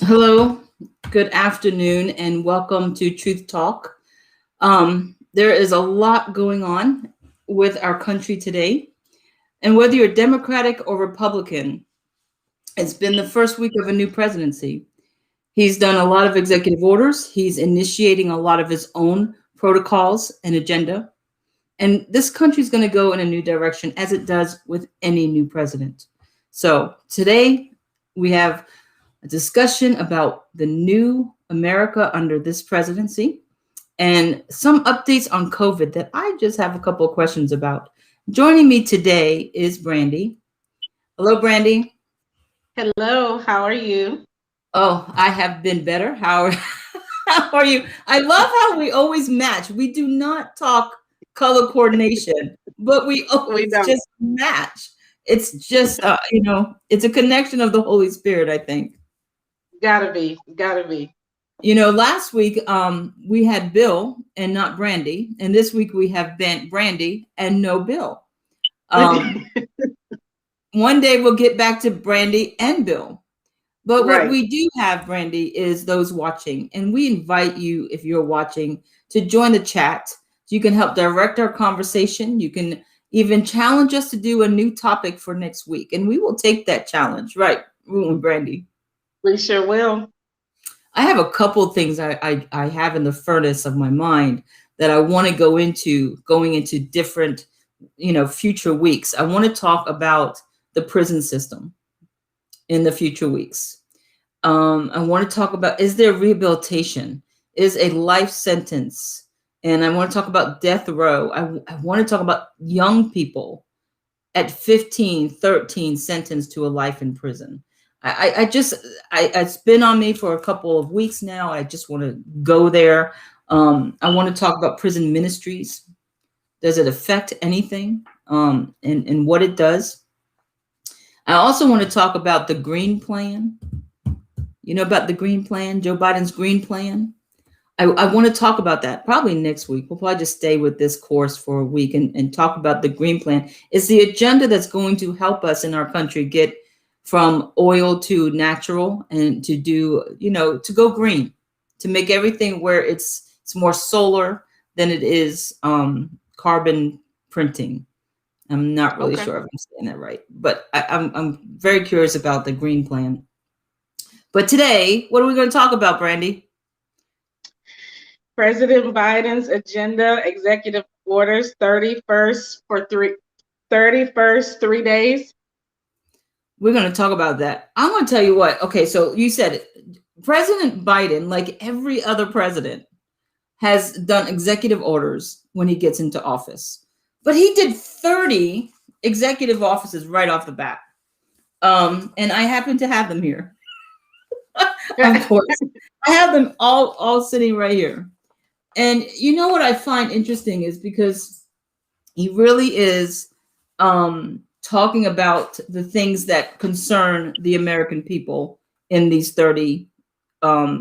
Hello, good afternoon, and welcome to Truth Talk. There is a lot going on with our country today, and whether you're Democratic or Republican, it's been the first week of a new presidency. He's done a lot of executive orders, he's initiating a lot of his own protocols and agenda, and this country's going to go in a new direction as it does with any new president. So today we have a discussion about the new America under this presidency and some updates on COVID that I just have a couple of questions about. Joining me today is Brandy. Hello, Brandy. Hello, how are you? Oh, I have been better. How are you? I love how we always match. We do not talk color coordination, but we We always don't. just match. It's just, it's a connection of the Holy Spirit, I think. Gotta be. Last week we had Bill and not Brandy, and this week we have Brandy and no Bill. Um, one day we'll get back to Brandy and Bill. But what Right. we do have, Brandy, is those watching, and we invite you, if you're watching, to join the chat. You can help direct our conversation. You can even challenge us to do a new topic for next week, and we will take that challenge. Right, Brandy? We sure will. I have a couple of things I have in the furnace of my mind that I want to go into going into different, future weeks. I want to talk about the prison system in the future weeks. I want to talk about, is there rehabilitation? Is a life sentence? And I want to talk about death row. I want to talk about young people at 15, 13 sentenced to a life in prison. It's been on me for a couple of weeks now. I just want to go there. I want to talk about prison ministries. Does it affect anything? And what it does. I also want to talk about the Green Plan. You know about the Green Plan, Joe Biden's Green Plan? I want to talk about that probably next week. We'll probably just stay with this course for a week and talk about the Green Plan. It's the agenda that's going to help us in our country get from oil to natural and to do, to go green, to make everything where it's more solar than it is carbon printing. I'm not really Okay. sure if I'm saying that right, but I'm very curious about the Green Plan. But today, what are we going to talk about, Brandy? President Biden's agenda, executive orders, 31st, 3 days. We're going to talk about that. I'm going to tell you what. Okay, so you said it. President Biden, like every other president, has done executive orders when he gets into office. But he did 30 executive offices right off the bat. And I happen to have them here. Of course. I have them all sitting right here. And you know what I find interesting is because he really is talking about the things that concern the American people in these 30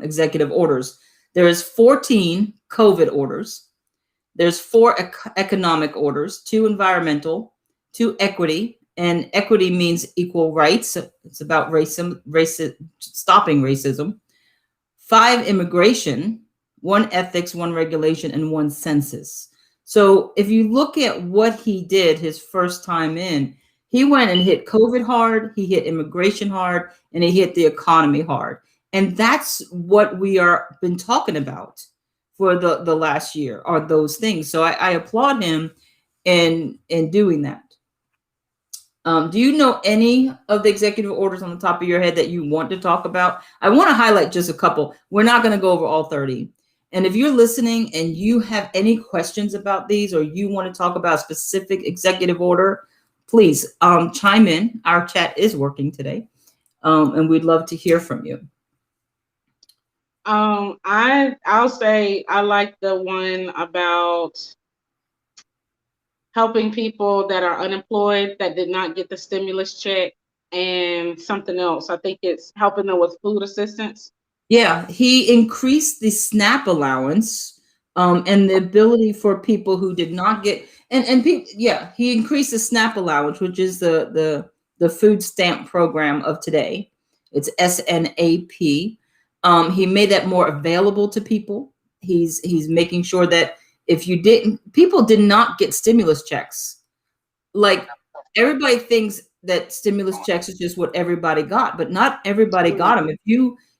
executive orders. There is 14 COVID orders. There's 4 economic orders, 2 environmental, 2 equity, and equity means equal rights. It's about stopping racism. 5 immigration, 1 ethics, 1 regulation, and 1 census. So if you look at what he did his first time in, he went and hit COVID hard, he hit immigration hard, and he hit the economy hard. And that's what we are been talking about for the last year, are those things. So I applaud him in doing that. Do you know any of the executive orders on the top of your head that you want to talk about? I want to highlight just a couple. We're not going to go over all 30. And if you're listening and you have any questions about these, or you want to talk about a specific executive order, please chime in. Our chat is working today, and we'd love to hear from you. I'll say I like the one about helping people that are unemployed that did not get the stimulus check, and something else. I think it's helping them with food assistance. Yeah, he increased the SNAP allowance and the ability for people who did not get and people. Yeah, he increased the SNAP allowance, which is the food stamp program of today. It's SNAP. He made that more available to people. He's making sure that if you didn't, people did not get stimulus checks. Like everybody thinks that stimulus checks is just what everybody got, but not everybody got them.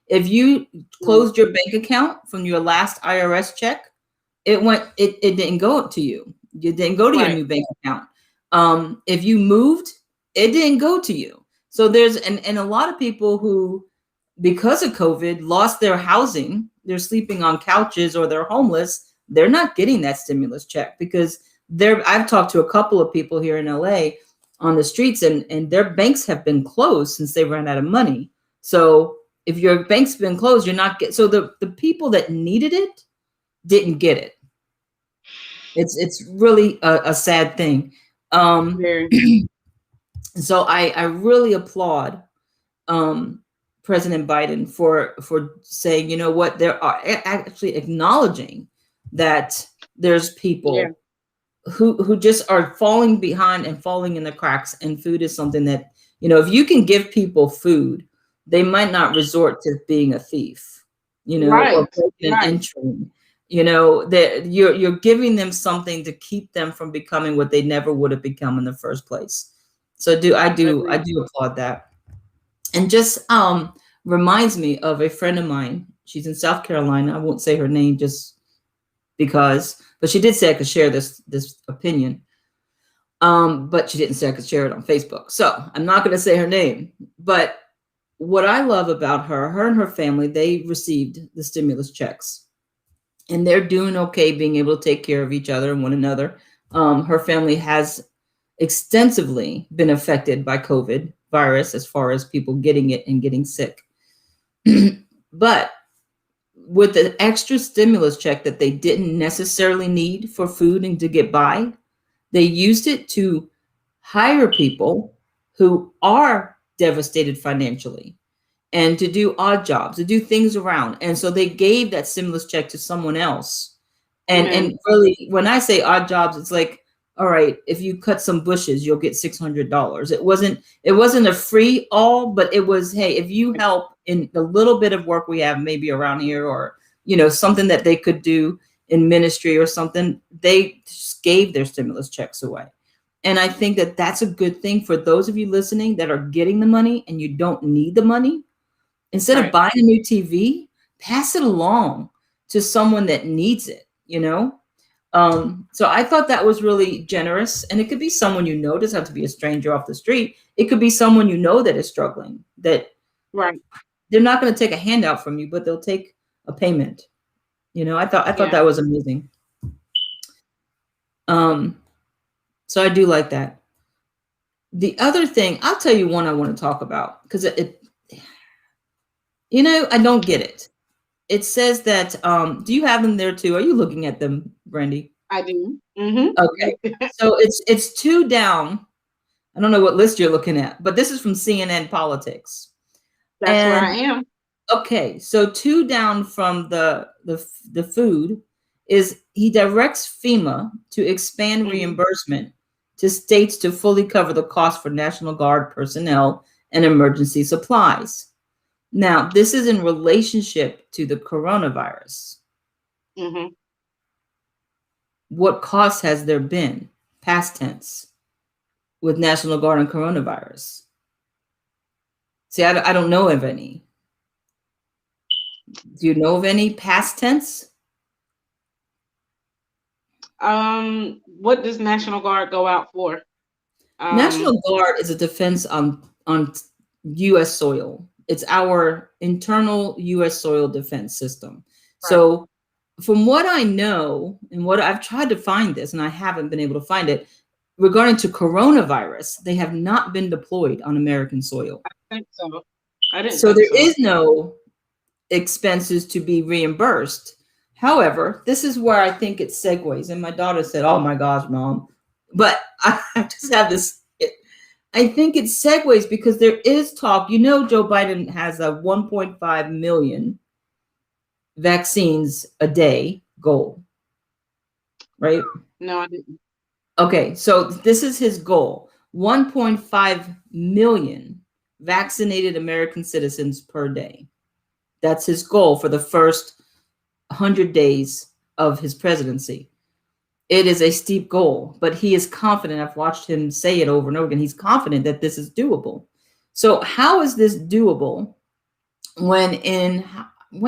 If you closed your bank account from your last IRS check, it didn't go to you. You didn't go to your Right. new bank account. If you moved, it didn't go to you. So there's and a lot of people who, because of COVID, lost their housing. They're sleeping on couches or they're homeless. They're not getting that stimulus check because I've talked to a couple of people here in LA on the streets, and their banks have been closed since they ran out of money. So if your bank's been closed, you're not get so the people that needed it didn't get it. It's really a sad thing. Um, Very. so I really applaud um, President Biden for saying, you know what, there are actually acknowledging that there's Yeah. people who just are falling behind and falling in the cracks, and food is something that, if you can give people food, they might not resort to being a thief, or Right. breaking and Right. entering. That you're giving them something to keep them from becoming what they never would have become in the first place. So I I agree. do applaud that. And just reminds me of a friend of mine. She's in South Carolina. I won't say her name just because, but she did say I could share this opinion. But she didn't say I could share it on Facebook. So I'm not going to say her name. But what I love about her and her family, they received the stimulus checks, and they're doing okay, being able to take care of each other and one another. Her family has extensively been affected by COVID virus as far as people getting it and getting sick. But with the extra stimulus check that they didn't necessarily need for food and to get by, they used it to hire people who are devastated financially and to do odd jobs, to do things around. And so they gave that stimulus check to someone else. And Amen. really, when I say odd jobs, it's like, all right, if you cut some bushes, you'll get $600. It wasn't a free all, but it was, hey, if you help in the little bit of work we have maybe around here, or something that they could do in ministry or something, they just gave their stimulus checks away. And I think that that's a good thing for those of you listening that are getting the money and you don't need the money. Instead of Right. buying a new TV, pass it along to someone that needs it. So I thought that was really generous. And it could be someone it doesn't have to be a stranger off the street. It could be someone that is struggling, that Right. they're not going to take a handout from you, but they'll take a payment. I thought Yeah. that was amazing. Um, so I do like that. The other thing, I'll tell you one I want to talk about because I don't get it. It says that, do you have them there too? Are you looking at them, Brandy? I do. Mm-hmm. Okay. So it's two down. I don't know what list you're looking at, but this is from CNN Politics. That's where I And am. okay, so two down from the food is he directs FEMA to expand Mm-hmm. reimbursement to states to fully cover the cost for National Guard personnel and emergency supplies. Now, this is in relationship to the coronavirus. Mm-hmm. What cost has there been, past tense, with National Guard and coronavirus? See, I don't know of any. Do you know of any past tense? What does National Guard go out for? Um, National Guard is a defense on U.S. soil. It's our internal U.S. soil defense system. right. So, from what I know, and what I've tried to find this, and I haven't been able to find it, regarding to coronavirus, they have not been deployed on American soil. I think so. I didn't So think there so. is no expenses to be reimbursed. However, this is where I think it segues. And my daughter said, "Oh my gosh, mom." But I just have this. I think it segues because there is talk. Joe Biden has a 1.5 million vaccines a day goal, right? No, I didn't. Okay, so this is his goal: 1.5 million vaccinated American citizens per day. That's his goal for the first 100 days of his presidency. It is a steep goal, but he is confident. I've watched him say it over and over again. He's confident that this is doable. So how is this doable when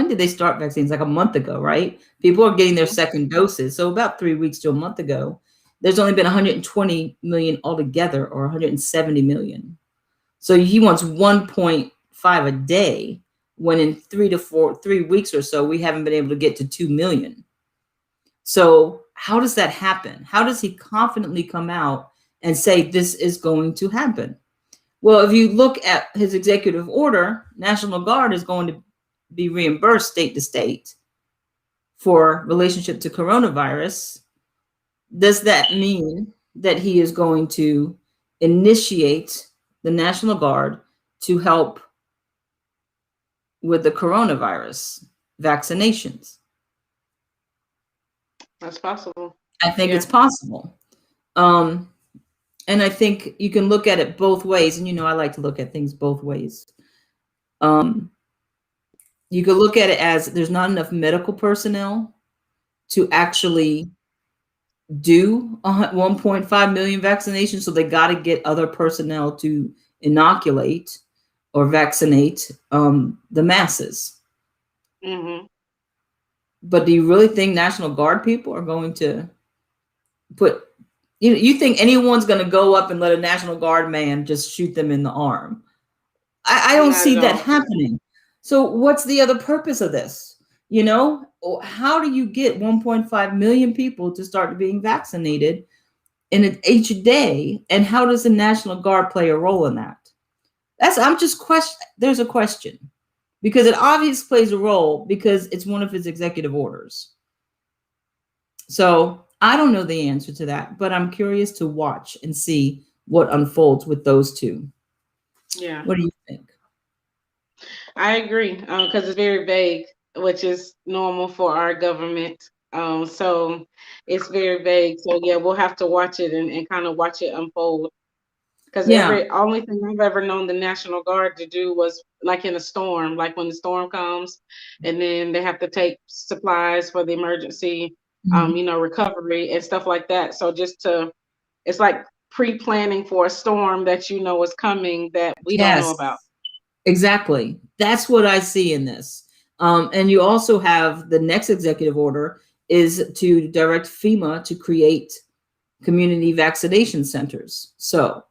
did they start vaccines? Like a month ago, right? People are getting their second doses. So about 3 weeks to a month ago, there's only been 120 million altogether, or 170 million. So he wants 1.5 a day, when in 3 weeks or so, we haven't been able to get to 2 million. So how does that happen? How does he confidently come out and say this is going to happen? Well, if you look at his executive order, National Guard is going to be reimbursed state to state for relationship to coronavirus. Does that mean that he is going to initiate the National Guard to help with the coronavirus vaccinations? That's possible. I think it's possible. And I think you can look at it both ways. And, I like to look at things both ways. You could look at it as there's not enough medical personnel to actually do 1.5 million vaccinations. So they got to get other personnel to inoculate or vaccinate the masses. Mm-hmm. But do you really think National Guard people are going to put, you think anyone's going to go up and let a National Guard man just shoot them in the arm? I don't see that happening. So what's the other purpose of this? How do you get 1.5 million people to start being vaccinated in each day? And how does the National Guard play a role in that? There's a question, because it obviously plays a role because it's one of his executive orders. So I don't know the answer to that, but I'm curious to watch and see what unfolds with those two. Yeah. What do you think? I agree, because it's very vague, which is normal for our government. So it's very vague. So yeah, we'll have to watch it and kind of watch it unfold. Because only thing I've ever known the National Guard to do was like in a storm, like when the storm comes, and then they have to take supplies for the emergency, recovery and stuff like that. So it's like pre-planning for a storm that is coming that we don't know about. Exactly. That's what I see in this. And you also have the next executive order is to direct FEMA to create community vaccination centers. So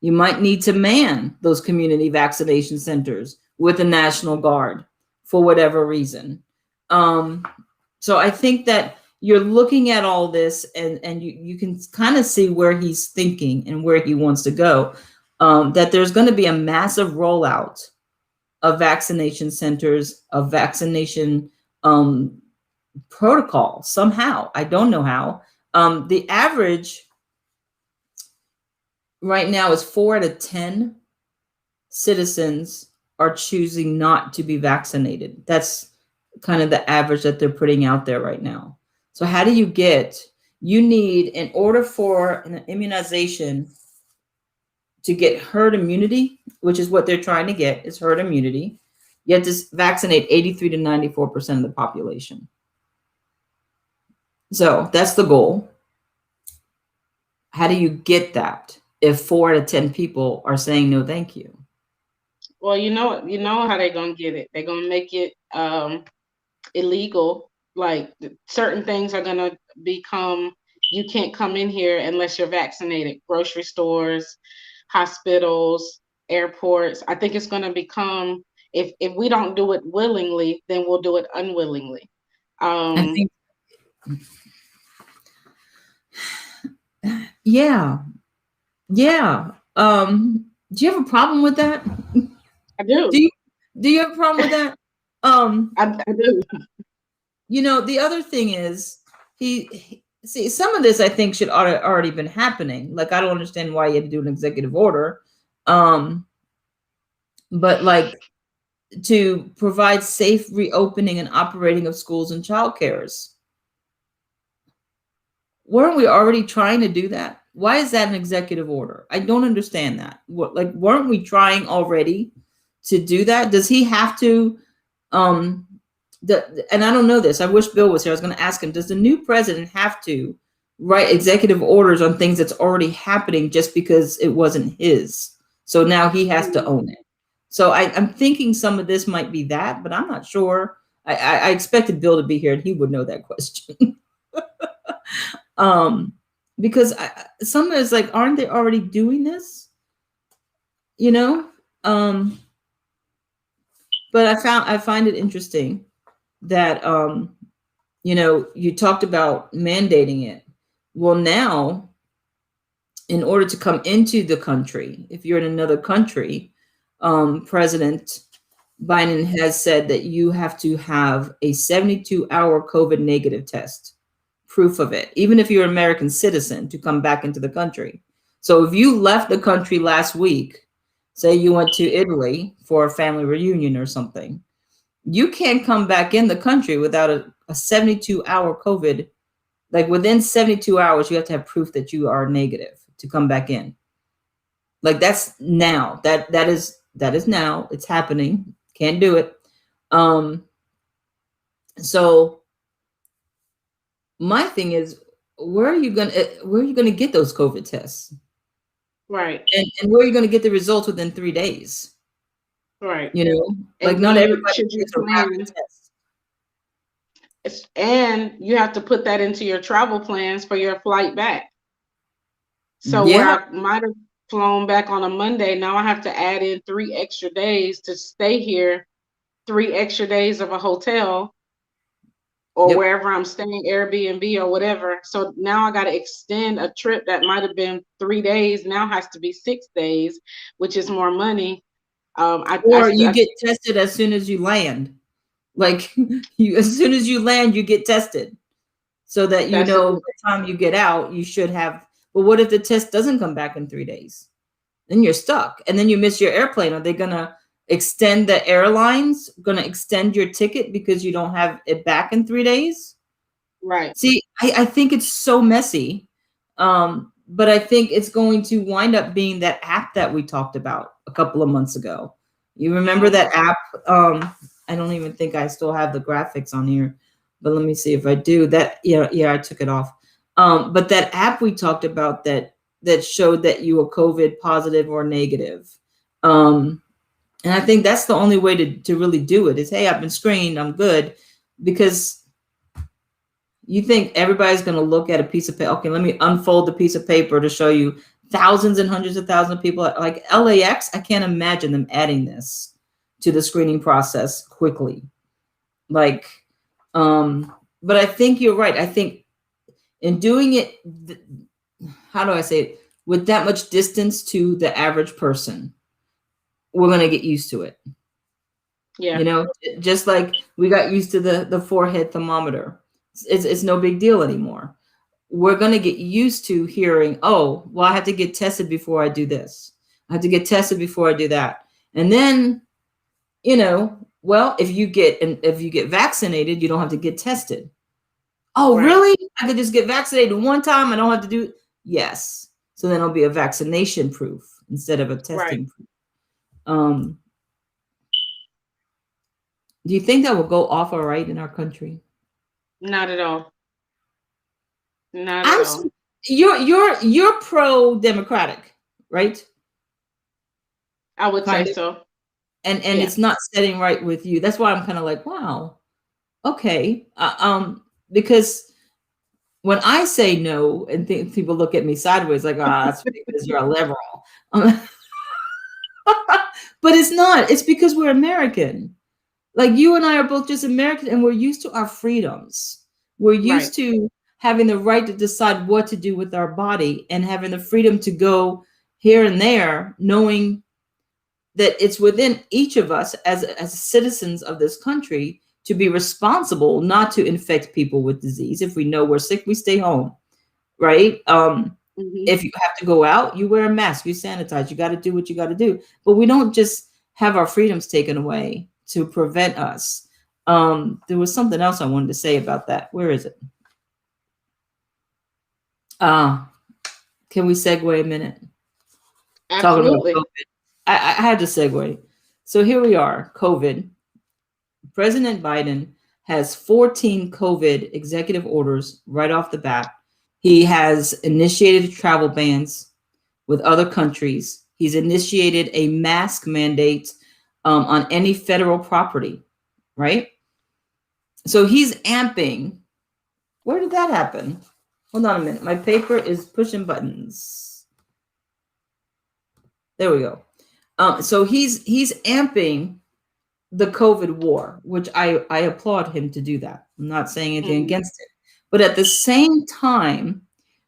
you might need to man those community vaccination centers with the National Guard for whatever reason. So I think that you're looking at all this and you can kind of see where he's thinking and where he wants to go. That there's going to be a massive rollout of vaccination centers, of vaccination protocol somehow. I don't know how. The average right now is 4 out of 10 citizens are choosing not to be vaccinated. That's kind of the average that they're putting out there right now. So how do you need, in order for an immunization to get herd immunity, which is what they're trying to get, is herd immunity, you have to vaccinate 83 to 94% of the population. So that's the goal. How do you get that if 4 out of 10 people are saying no, thank you? Well, you know how they're gonna get it. They're gonna make it illegal. Like certain things are gonna become, you can't come in here unless you're vaccinated. Grocery stores, hospitals, airports. I think it's gonna become, if we don't do it willingly, then we'll do it unwillingly. I think, yeah. Do you have a problem with that? I do. Do you have a problem with that? I do. The other thing is see, some of this I think should already been happening. Like, I don't understand why you had to do an executive order. But like, to provide safe reopening and operating of schools and child cares. Weren't we already trying to do that? Why is that an executive order? I don't understand that. Weren't we trying already to do that? Does he have to Um, and I don't know this. I wish Bill was here. I was going to ask him, does the new president have to write executive orders on things that's already happening just because it wasn't his? So now he has to own it. So I'm thinking some of this might be that, but I'm not sure. I expected Bill to be here and he would know that question. um, because some is like, aren't they already doing this? You know? But I find it interesting that you talked about mandating it. Well, now, in order to come into the country, if you're in another country, President Biden has said that you have to have a 72-hour COVID negative test, proof of it, even if you're an American citizen, to come back into the country. So if you left the country last week, say you went to Italy for a family reunion or something, you can't come back in the country without a 72-hour COVID. Like within 72 hours, you have to have proof that you are negative to come back in. Like that's now. That is now. It's happening. Can't do it. So my thing is, where are you gonna get those COVID tests? Right. And where are you gonna get the results within 3 days? Right. Like And not everybody should you gets a rapid plan? test. And you have to put that into your travel plans for your flight back. So where Yeah. I might have flown back on a Monday, now I have to add in 3 extra days to stay here, 3 extra days of a hotel or Yep. wherever I'm staying, Airbnb or whatever. So now I got to extend a trip that might have been 3 days, now has to be 6 days, which is more money. Or you get tested as soon as you land. Like as soon as you land, you get tested so that that's by the time you get out, you should have. But what if the test doesn't come back in 3 days? Then you're stuck, and then you miss your airplane. Are they gonna extend the airlines? Gonna extend your ticket because you don't have it back in 3 days? right. See, I think it's so messy. But I think it's going to wind up being that app that we talked about a couple of months ago. You remember that app? I don't even think I still have the graphics on here, but let me see if I do. That yeah, I took it off. But that app we talked about that showed that you were COVID positive or negative. And I think that's the only way to really do it is, hey, I've been screened, I'm good. Because you think everybody's going to look at a piece of paper. Okay, let me unfold the piece of paper to show you thousands and hundreds of thousands of people. Like LAX, I can't imagine them adding this to the screening process quickly. Like, but I think you're right. I think in doing it, how do I say it? With that much distance to the average person, we're going to get used to it. Yeah. Just like we got used to the forehead thermometer. It's no big deal anymore. We're going to get used to hearing, oh, well, I have to get tested before I do this. I have to get tested before I do that. And then, well, if you get vaccinated, you don't have to get tested. Oh, Right. really? I could just get vaccinated one time. I don't have to do it. Yes. So then it'll be a vaccination proof instead of a testing proof. Do you think that will go off all right in our country? Not at all. Not at all. You're pro-democratic, right? I would Kind say of. so. And Yeah. it's not setting right with you. That's why I'm kind of like, wow, okay. Because when I say no, and people look at me sideways, like, that's because you're a liberal. But it's not. It's because we're American. Like you and I are both just American, and we're used to our freedoms. We're used to having the right to decide what to do with our body and having the freedom to go here and there, knowing that it's within each of us as citizens of this country to be responsible not to infect people with disease. If we know we're sick, we stay home, right? If you have to go out, you wear a mask, you sanitize, you got to do what you got to do. But we don't just have our freedoms taken away to prevent us. There was something else I wanted to say about that. Where is it? Can we segue a minute? Absolutely. Talking about COVID. I had to segue. So here we are, COVID. President Biden has 14 COVID executive orders right off the bat. He has initiated travel bans with other countries. He's initiated a mask mandate on any federal property, right? So he's amping. Where did that happen? Hold on a minute. My paper is pushing buttons. There we go. So he's amping the COVID war, which I applaud him to do that. I'm not saying anything Mhm. against it. But at the same time,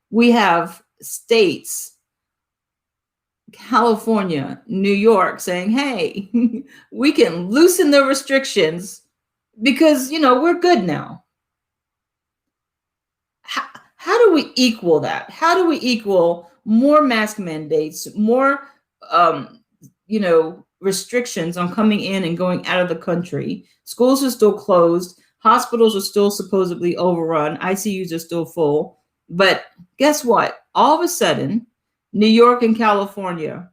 we have states, California, New York, saying, hey, we can loosen the restrictions because, we're good now. How do we equal that? How do we equal more mask mandates, more, restrictions on coming in and going out of the country? Schools are still closed. Hospitals are still supposedly overrun. ICUs are still full. But guess what? All of a sudden, New York and California,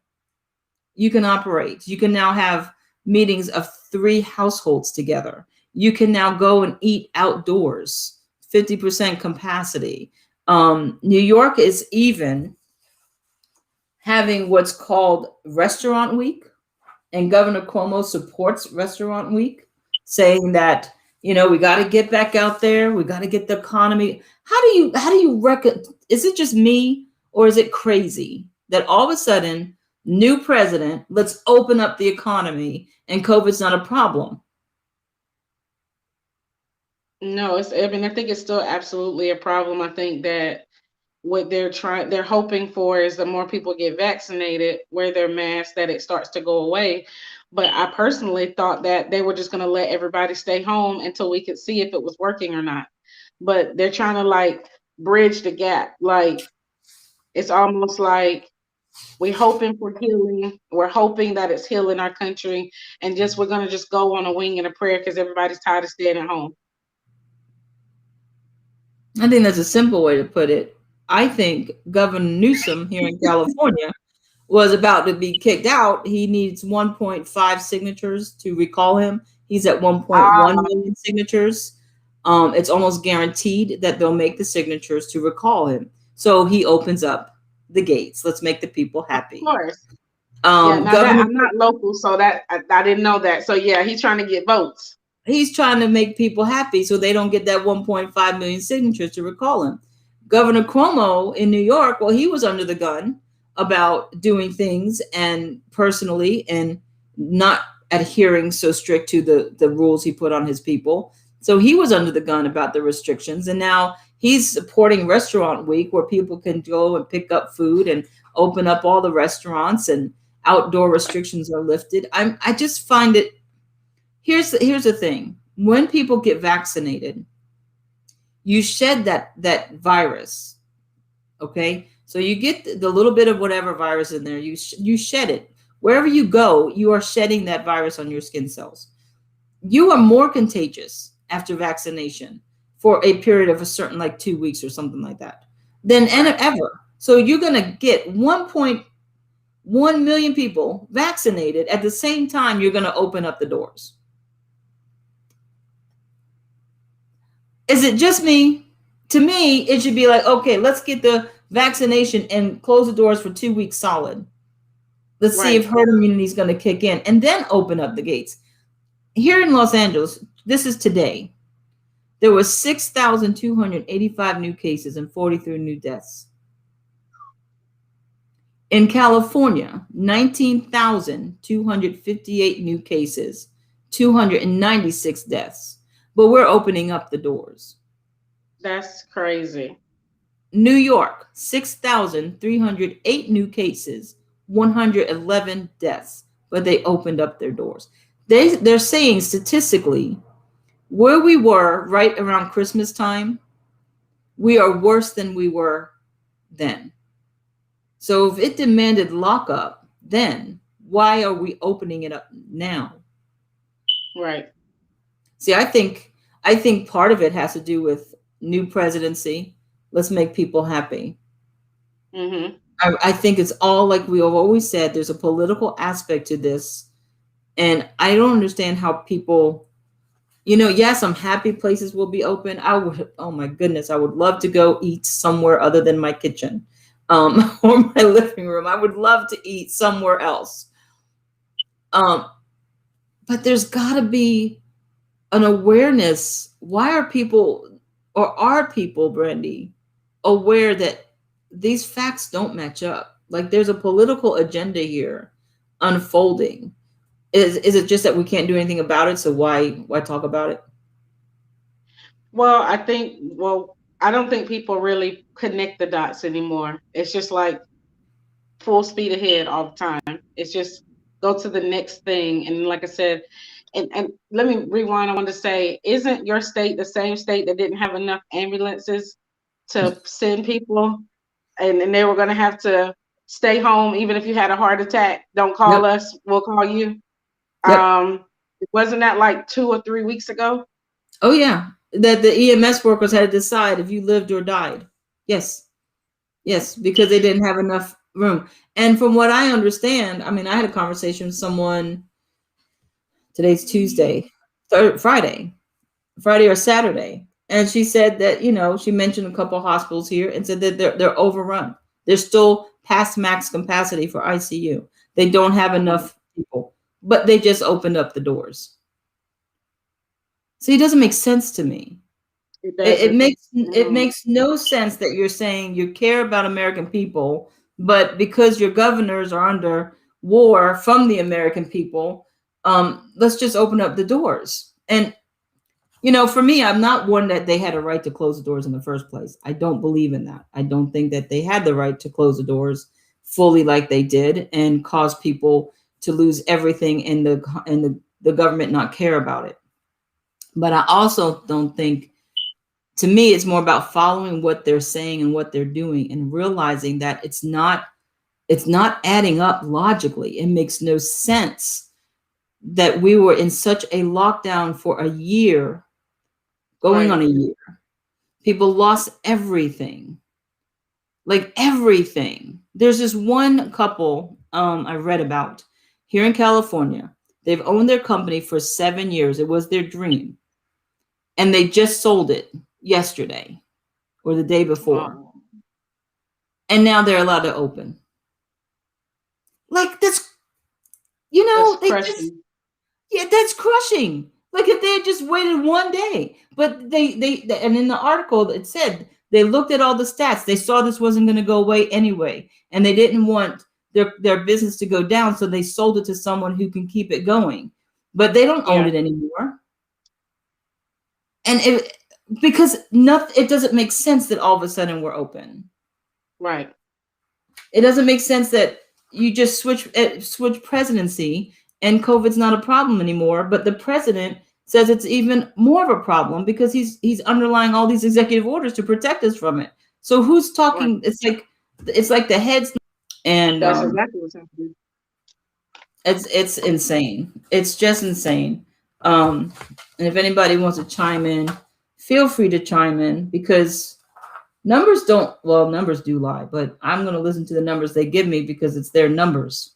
you can operate. You can now have meetings of 3 households together. You can now go and eat outdoors, 50% capacity. New York is even having what's called Restaurant Week, and Governor Cuomo supports Restaurant Week, saying that we got to get back out there. We got to get the economy. How do you reckon? Is it just me, or is it crazy that all of a sudden, new president, let's open up the economy, and COVID's not a problem? No, I mean, I think it's still absolutely a problem. I think that what they're hoping for is the more people get vaccinated, wear their masks, that it starts to go away. But I personally thought that they were just going to let everybody stay home until we could see if it was working or not. But they're trying to like bridge the gap. Like it's almost like we're hoping for healing. We're hoping that it's healing our country, and just we're going to just go on a wing and a prayer because everybody's tired of staying at home. I think that's a simple way to put it. I think Governor Newsom here in California was about to be kicked out. He needs 1.5 signatures to recall him. He's at 1.1 Ah, million signatures. It's almost guaranteed that they'll make the signatures to recall him. So he opens up the gates. Let's make the people of happy. course. Yeah, now that Governor, I'm not local, so that I didn't know that. So yeah, he's trying to get votes. he's trying to make people happy so they don't get that 1.5 million signatures to recall him. Governor Cuomo in New York, well, he was under the gun about doing things and personally and not adhering so strict to the rules he put on his people. So he was under the gun about the restrictions. And now he's supporting Restaurant Week where people can go and pick up food and open up all the restaurants and outdoor restrictions are lifted. I just find it. Here's the thing. When people get vaccinated, you shed that virus, okay? So you get the little bit of whatever virus in there, you shed it. Wherever you go, you are shedding that virus on your skin cells. You are more contagious after vaccination for a period of a certain, like 2 weeks or something like that, than Right. ever. So you're going to get 1.1 million people vaccinated at the same time you're going to open up the doors. Is it just me? To me, it should be like, okay, let's get the vaccination and close the doors for 2 weeks solid. Let's see if Right. herd immunity is going to kick in and then open up the gates. Here in Los Angeles, this is today. There were 6,285 new cases and 43 new deaths. In California, 19,258 new cases, 296 deaths. But we're opening up the doors. That's crazy. New York, 6,308 new cases, 111 deaths, but they opened up their doors. They're saying statistically, where we were right around Christmas time, we are worse than we were then. So if it demanded lockup then, why are we opening it up now? Right. See, I think part of it has to do with new presidency. Let's make people happy. Mm-hmm. I think it's all like we have always said, there's a political aspect to this. And I don't understand how people Yes, I'm happy places will be open. I would, oh my goodness, I would love to go eat somewhere other than my kitchen, or my living room. I would love to eat somewhere else. Um, but there's got to be an awareness. Why are people, or are people, Brandy, aware that these facts don't match up? Like there's a political agenda here unfolding. Is it just that we can't do anything about it? So why talk about it? Well, I don't think people really connect the dots anymore. It's just like full speed ahead all the time. It's just go to the next thing. And like I said, and let me rewind. I want to say, isn't your state the same state that didn't have enough ambulances to send people? And they were going to have to stay home even if you had a heart attack. Don't call Yep. us, we'll call you. Yep. Um, wasn't that like 2 or 3 weeks ago? Oh yeah. That the EMS workers had to decide if you lived or died. Yes. Yes, because they didn't have enough room. And from what I understand, I mean, I had a conversation with someone, today's Tuesday, Friday, Friday or Saturday. And she said that, she mentioned a couple of hospitals here and said that they're overrun. They're still past max capacity for ICU. They don't have enough people, but they just opened up the doors. See, it doesn't make sense to me. It It doesn't. makes no sense that you're saying you care about American people, but because your governors are under war from the American people, let's just open up the doors. And for me, I'm not one that they had a right to close the doors in the first place. I don't believe in that. I don't think that they had the right to close the doors fully like they did and cause people to lose everything and the government not care about it. But I also don't think, to me, it's more about following what they're saying and what they're doing and realizing that it's not adding up logically. It makes no sense that we were in such a lockdown for a year, going on Right. a year. People lost everything, like everything. There's this one couple I read about here in California. They've owned their company for 7 years. It was their dream. And they just sold it yesterday or the day before. Oh, And now they're allowed to open. Like that's, that's they just, crushing. yeah, that's crushing. Like if they had just waited one day, but and in the article it said they looked at all the stats. They saw this wasn't going to go away anyway, and they didn't want their business to go down, so they sold it to someone who can keep it going. But they don't own Yeah. it anymore, and because nothing, it doesn't make sense that all of a sudden we're open. Right. It doesn't make sense that you just switch presidency and COVID's not a problem anymore, but the president says it's even more of a problem because he's underlying all these executive orders to protect us from it. So who's Right. talking? It's like the heads, and That's exactly what's happening. it's insane. It's just insane. And if anybody wants to chime in, feel free to chime in because numbers do lie, but I'm going to listen to the numbers they give me because it's their numbers.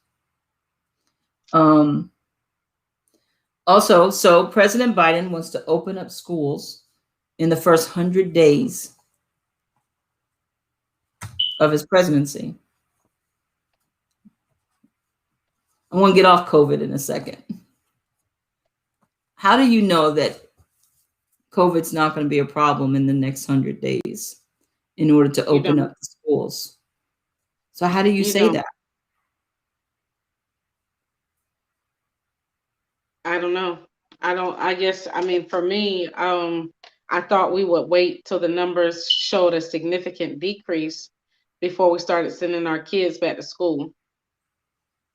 Um, Also, so President Biden wants to open up schools in the first 100 days of his presidency. I want to get off COVID in a second. How do you know that COVID's not going to be a problem in the next 100 days in order to You open don't. up the schools? So how do you You say don't. that? I don't know. I don't. I guess. I mean, for me, I thought we would wait till the numbers showed a significant decrease before we started sending our kids back to school.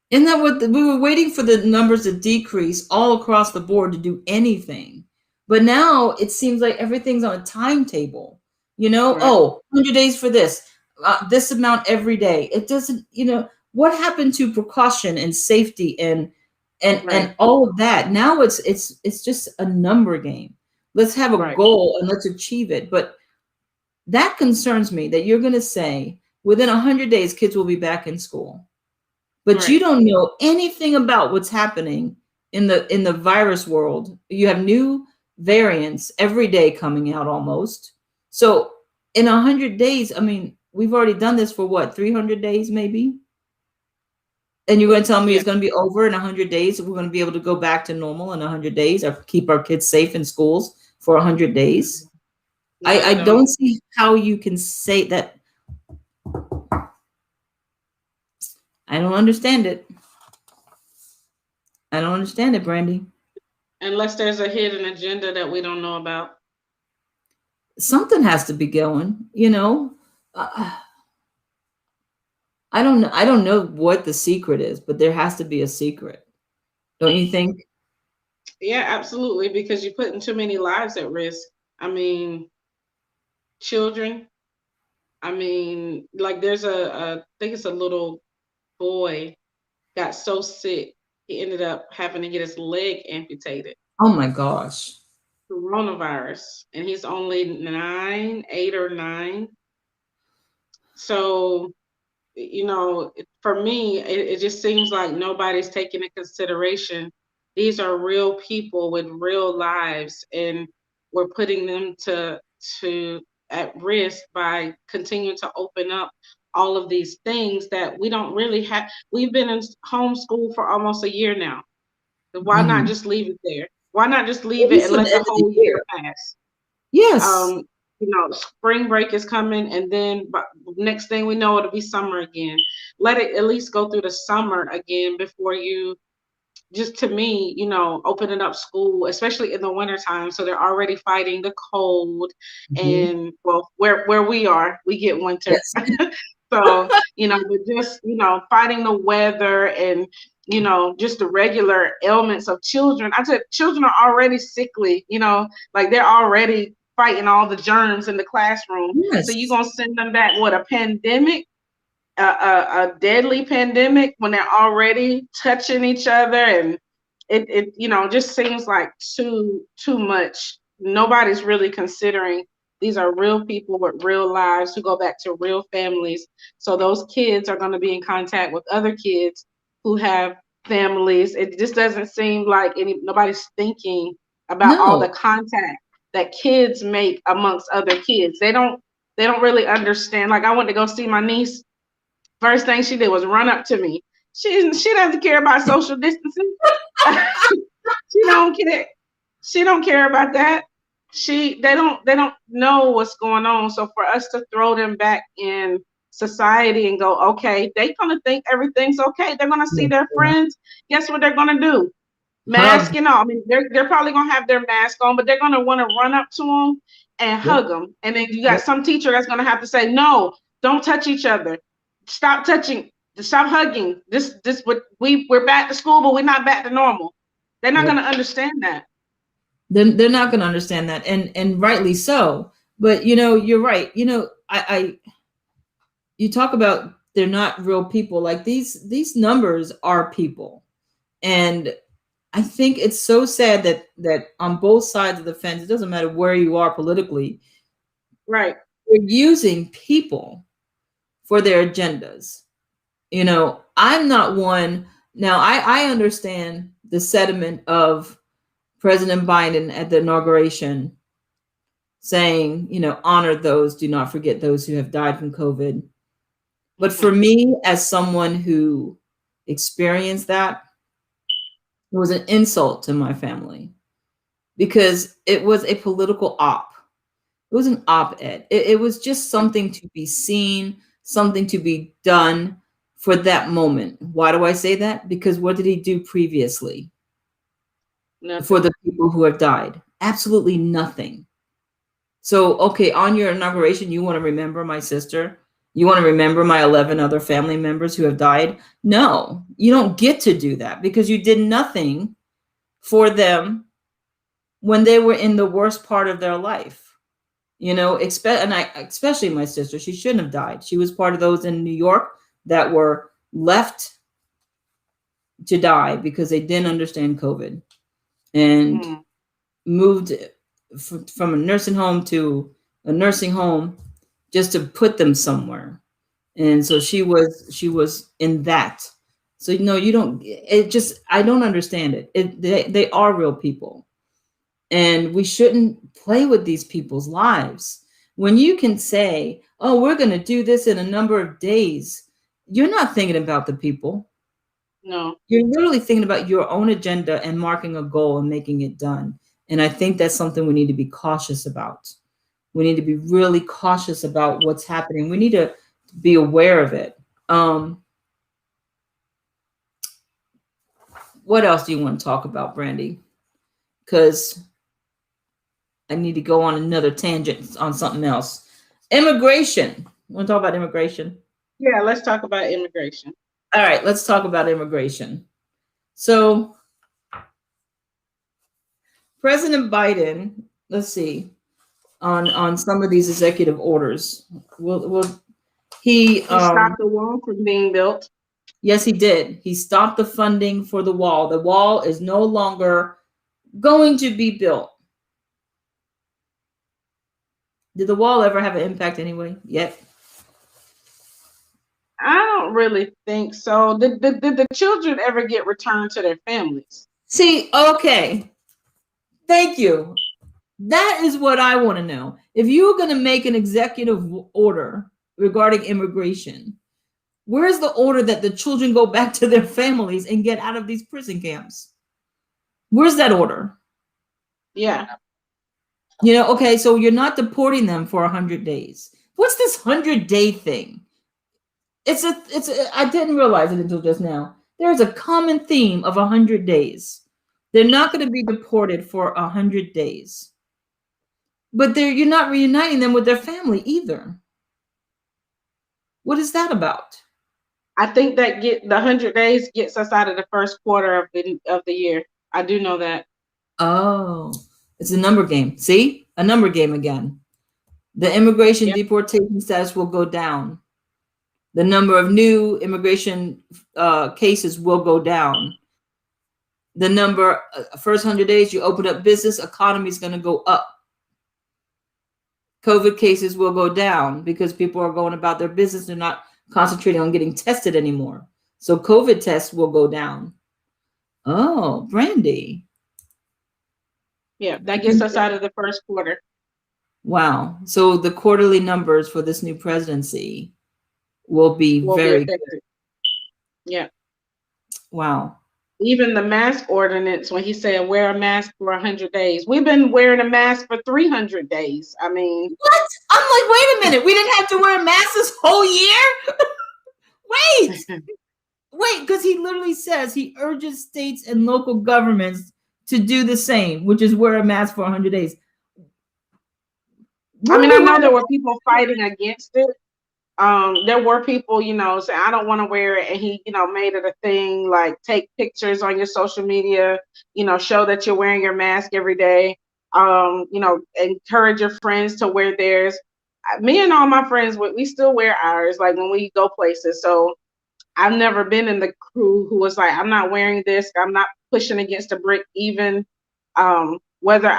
Isn't that what we were waiting for the numbers to decrease all across the board to do anything? But now it seems like everything's on a timetable. Right. Oh, 100 days for this amount every day. It doesn't, what happened to precaution and safety and Right. all of that? Now it's just a number game. Let's have a Right. goal and let's achieve it. But that concerns me that you're going to say within 100 days kids will be back in school, but you Right. don't know anything about what's happening in the virus world. You have new variants every day coming out almost. So in 100 days, I mean, we've already done this for what, 300 days maybe? And you're going to tell me Yeah. it's going to be over in 100 days? We're going to be able to go back to normal in 100 days or keep our kids safe in schools for 100 days? No, I you don't don't. see how you can say that. I don't understand it. I don't understand it, Brandy. Unless there's a hidden agenda that we don't know about. Something has to be going, you know. Uh, I don't know what the secret is, but there has to be a secret. Don't you think? Yeah, absolutely, because you're putting too many lives at risk. I mean, children. I mean, like there's I think it's a little boy got so sick he ended up having to get his leg amputated. Oh my gosh. Coronavirus, and he's only 8 or 9. So for me, it just seems like nobody's taking into consideration. These are real people with real lives, and we're putting them to at risk by continuing to open up all of these things that we don't really have. We've been in homeschool for almost a year now. Why not Mhm. just leave it there? Why not just At leave it least and for the let the end of the whole year year. pass? Yes. um Spring break is coming, and then but next thing we know it'll be summer again. Let it at least go through the summer again before you, just to me, opening up school, especially in the wintertime. So they're already fighting the cold. Mhm. And well, where we are, we get winter. Yes. So, but just, fighting the weather and, just the regular ailments of children. I said children are already sickly, like they're already fighting all the germs in the classroom. So you're Yes. gonna send them back with a pandemic, a deadly pandemic, when they're already touching each other. And it just seems like too much. Nobody's really considering these are real people with real lives who go back to real families. So those kids are going to be in contact with other kids who have families. It just doesn't seem like nobody's thinking about all the No. contact that kids make amongst other kids. They don't really understand. Like, I went to go see my niece. First thing she did was run up to me. She doesn't care about social distancing. She don't care. She don't care about that. They don't know what's going on. So for us to throw them back in society and go, okay, they're gonna think everything's okay. They're gonna see Yes. their friends. Guess what they're gonna do? Hug. Mask and all. I mean, they're probably gonna have their mask on, but they're gonna want to run up to them and Yep. hug them. And then you got Yep. some teacher that's gonna have to say, no, don't touch each other. Stop touching. Stop hugging. This what we're back to school, but we're not back to normal. They're not Yep. gonna understand that. They're not going to understand that, and rightly so. But you're right. I you talk about they're not real people. Like these numbers are people, and I think it's so sad that on both sides of the fence, it doesn't matter where you are politically, Right. they're using people for their agendas. I'm not one. Now, I understand the sentiment of President Biden at the inauguration saying, honor those, do not forget those who have died from COVID. But for Mhm. me, as someone who experienced that, it was an insult to my family because it was a political op. It was an op-ed. It was just something to be seen, something to be done for that moment. Why do I say that? Because what did he do previously for Nothing. the people who have died? Absolutely nothing. So, okay, on your inauguration, you want to remember my sister? You want to remember my 11 other family members who have died? No, you don't get to do that because you did nothing for them when they were in the worst part of their life. Especially my sister, she shouldn't have died. She was part of those in New York that were left to die because they didn't understand COVID and Mm. moved from a nursing home to a nursing home just to put them somewhere. And so she was in that. So you don't, it just, I don't understand it. They are real people. And we shouldn't play with these people's lives. When you can say, oh, we're going to do this in a number of days, you're not thinking about the people. No. You're literally thinking about your own agenda and marking a goal and making it done. And I think that's something we need to be cautious about. We need to be really cautious about what's happening. We need to be aware of it. What else do you want to talk about, Brandy? Because I need to go on another tangent on something else. Immigration. Want to talk about immigration? Yeah, let's talk about immigration. All right, let's talk about immigration. So, President Biden, let's see, on some of these executive orders. He stopped the wall from being built. Yes, he did. He stopped the funding for the wall. The wall is no longer going to be built. Did the wall ever have an impact anyway? Yet? I don't really think so. Did the children ever get returned to their families? See, okay. Thank you. That is what I want to know. If you're going to make an executive order regarding immigration, where's the order that the children go back to their families and get out of these prison camps? Where's that order? Yeah. You know, okay, so you're not deporting them for 100 days. What's this 100-day thing? I didn't realize it until just now. There's a common theme of 100 days. They're not going to be deported for 100 days. But you're not reuniting them with their family either. What is that about? I think that the 100 days gets us out of the first quarter of the year. I do know that. Oh, it's a number game. See? A number game again. The immigration deportation status will go down. The number of new immigration cases will go down. The number, first 100 days, you open up business, economy is going to go up. COVID cases will go down because people are going about their business. They're not concentrating on getting tested anymore. So COVID tests will go down. Oh, Brandy. Yeah, that gets us out of the first quarter. Wow. So the quarterly numbers for this new presidency will be very good. Yeah. Wow. Even the mask ordinance, when he said wear a mask for 100 days, we've been wearing a mask for 300 days. I mean, what? I'm like, wait a minute. We didn't have to wear a mask this whole year? Wait, because he literally says he urges states and local governments to do the same, which is wear a mask for 100 days. I mean, I know there were people fighting against it. There were people, say I don't want to wear it, and he, made it a thing, like take pictures on your social media, show that you're wearing your mask every day. Encourage your friends to wear theirs. Me and all my friends, we still wear ours, like when we go places. So I've never been in the crew who was like, I'm not wearing this, I'm not pushing against a brick, even whether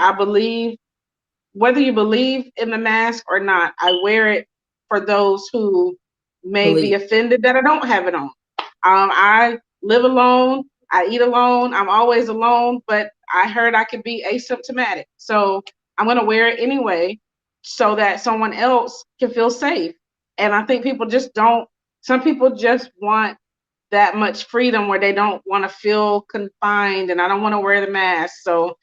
you believe in the mask or not, I wear it for those who may be offended that I don't have it on. I live alone. I eat alone. I'm always alone, but I heard I could be asymptomatic. So I'm going to wear it anyway so that someone else can feel safe. And I think some people just want that much freedom where they don't want to feel confined, and I don't want to wear the mask. So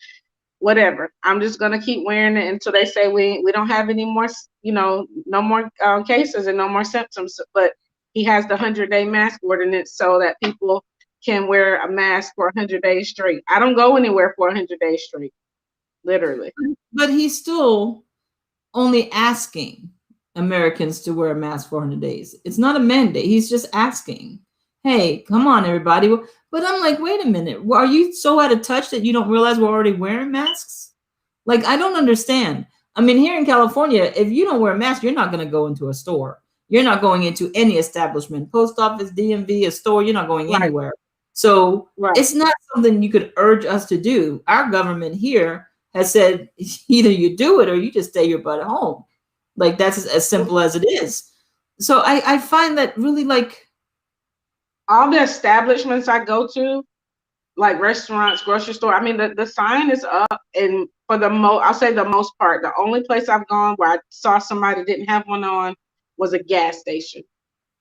whatever, I'm just gonna keep wearing it until they say we don't have any more, no more cases and no more symptoms. But he has the 100-day mask ordinance so that people can wear a mask for 100 days straight. I don't go anywhere for 100 days straight, literally. But he's still only asking Americans to wear a mask for 100 days. It's not a mandate. He's just asking, hey, come on, everybody. But I'm like, wait a minute. Are you so out of touch that you don't realize we're already wearing masks? Like, I don't understand. I mean, here in California, if you don't wear a mask, you're not going to go into a store. You're not going into any establishment, post office, DMV, a store. You're not going anywhere. So it's not something you could urge us to do. Our government here has said either you do it or you just stay your butt at home. Like, that's as simple as it is. So I find that really, like, all the establishments I go to, like restaurants, grocery store, I mean, the sign is up, and for I'll say the most part. The only place I've gone where I saw somebody that didn't have one on was a gas station,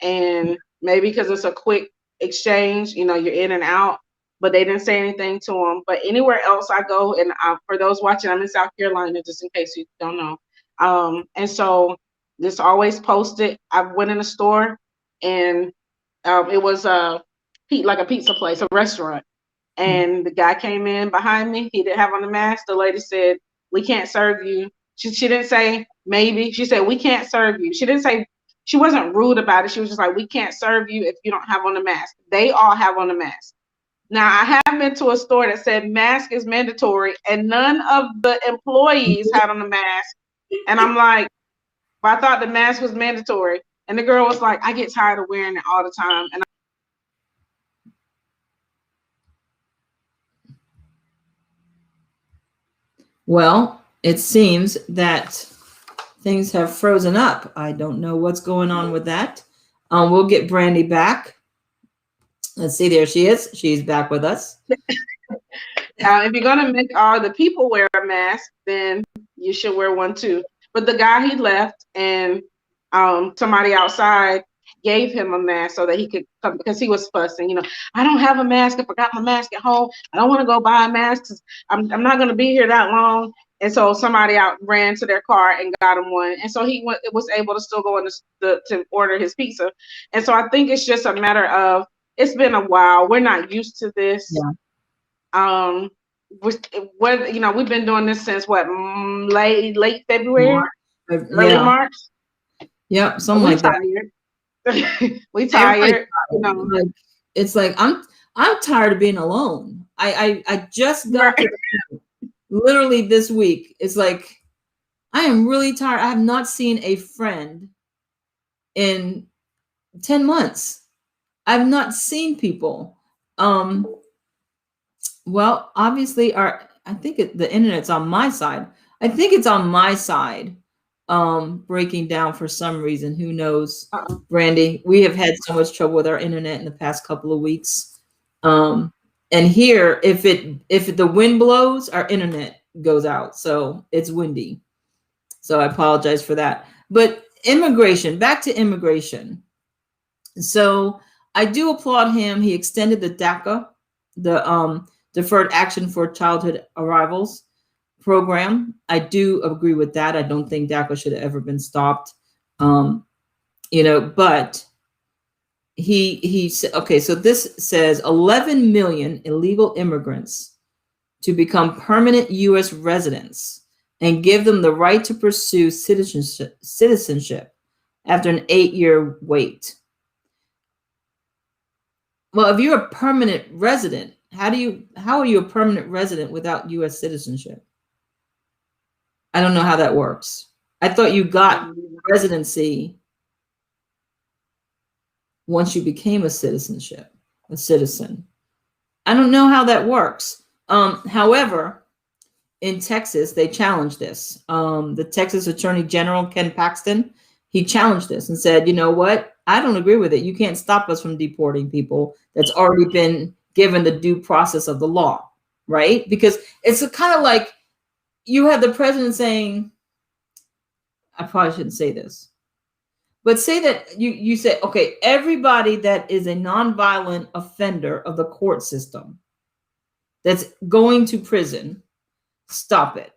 and maybe because it's a quick exchange, you're in and out, but they didn't say anything to them. But anywhere else I go, and for those watching, I'm in South Carolina, just in case you don't know. And so this always posted. I went in a store, and it was like a pizza place, a restaurant. And the guy came in behind me. He didn't have on the mask. The lady said, "We can't serve you." She didn't say maybe. She said, "We can't serve you." She didn't say, she wasn't rude about it. She was just like, "We can't serve you if you don't have on a mask." They all have on a mask. Now, I have been to a store that said mask is mandatory, and none of the employees had on a mask. And I'm like, but I thought the mask was mandatory. And the girl was like, "I get tired of wearing it all the time." And Well, it seems that things have frozen up. I don't know what's going on with that. We'll get Brandy back. Let's see, there she is. She's back with us. if you're gonna make all the people wear a mask, then you should wear one too. But the guy, he left, and somebody outside gave him a mask so that he could come, because he was fussing. "I don't have a mask. I forgot my mask at home. I don't want to go buy a mask because I'm not gonna be here that long." And so somebody out ran to their car and got him one, and so was able to still go in to order his pizza. And so I think it's just a matter of, it's been a while. We're not used to this. Yeah. Um, we've been doing this since what, late February, early Yeah. March. Yep. Something like that. We tired. Like, it's like I'm tired of being alone. I just got to literally this week. It's like I am really tired. I have not seen a friend in 10 months. I've not seen people. Well, obviously I think the internet's on my side. I think it's on my side breaking down for some reason. Who knows? Brandy, we have had so much trouble with our internet in the past couple of weeks. And here, if the wind blows, our internet goes out. So it's windy. So I apologize for that. But immigration, back to immigration. So I do applaud him. He extended the DACA, the Deferred Action for Childhood Arrivals program. I do agree with that. I don't think DACA should have ever been stopped. But he said, okay, so this says 11 million illegal immigrants to become permanent U.S. residents and give them the right to pursue citizenship after an 8-year wait. Well, if you're a permanent resident, how are you a permanent resident without U.S. citizenship? I don't know how that works. I thought you got residency once you became a citizen. I don't know how that works. However, in Texas, they challenged this. The Texas Attorney General, Ken Paxton, he challenged this and said, "You know what? I don't agree with it. You can't stop us from deporting people that's already been given the due process of the law," right? Because it's kind of like you have the president saying, I probably shouldn't say this, but say that you say, okay, everybody that is a nonviolent offender of the court system that's going to prison, stop it.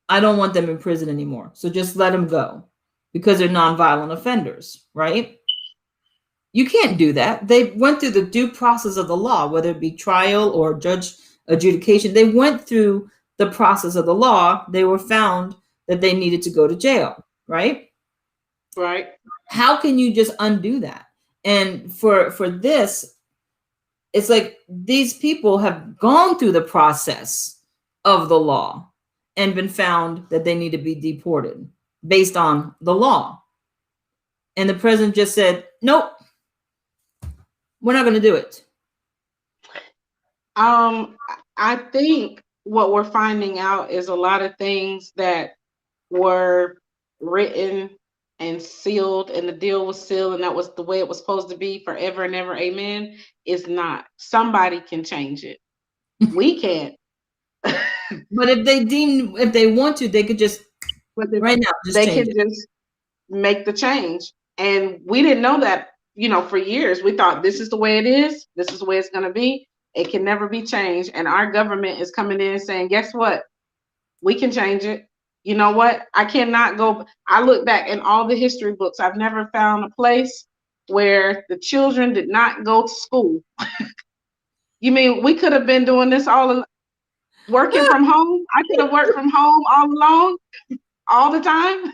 I don't want them in prison anymore. So just let them go because they're nonviolent offenders, right? You can't do that. They went through the due process of the law, whether it be trial or judge adjudication. They went through the process of the law. They were found that they needed to go to jail, right? Right. How can you just undo that? And for this, it's like these people have gone through the process of the law and been found that they need to be deported based on the law. And the president just said, nope, we're not going to do it. I think what we're finding out is a lot of things that were written and sealed, and the deal was sealed, and that was the way it was supposed to be forever and ever, amen, is not. Somebody can change it. We can't. But if they want to, they could just But right now just they change can it. just make the change. And we didn't know that, for years. We thought this is the way it is, this is the way it's going to be. It can never be changed. And our government is coming in and saying, guess what? We can change it. You know what? I cannot go. I look back in all the history books. I've never found a place where the children did not go to school. You mean we could have been doing this working from home? I could have worked from home all along, all the time.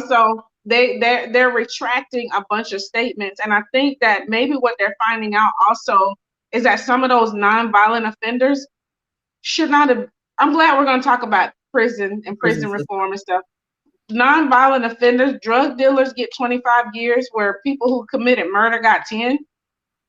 So they're retracting a bunch of statements. And I think that maybe what they're finding out also is that some of those nonviolent offenders should not have. I'm glad we're going to talk about prison and Prison prison system. reform and stuff. Nonviolent offenders, drug dealers get 25 years, where people who committed murder got 10.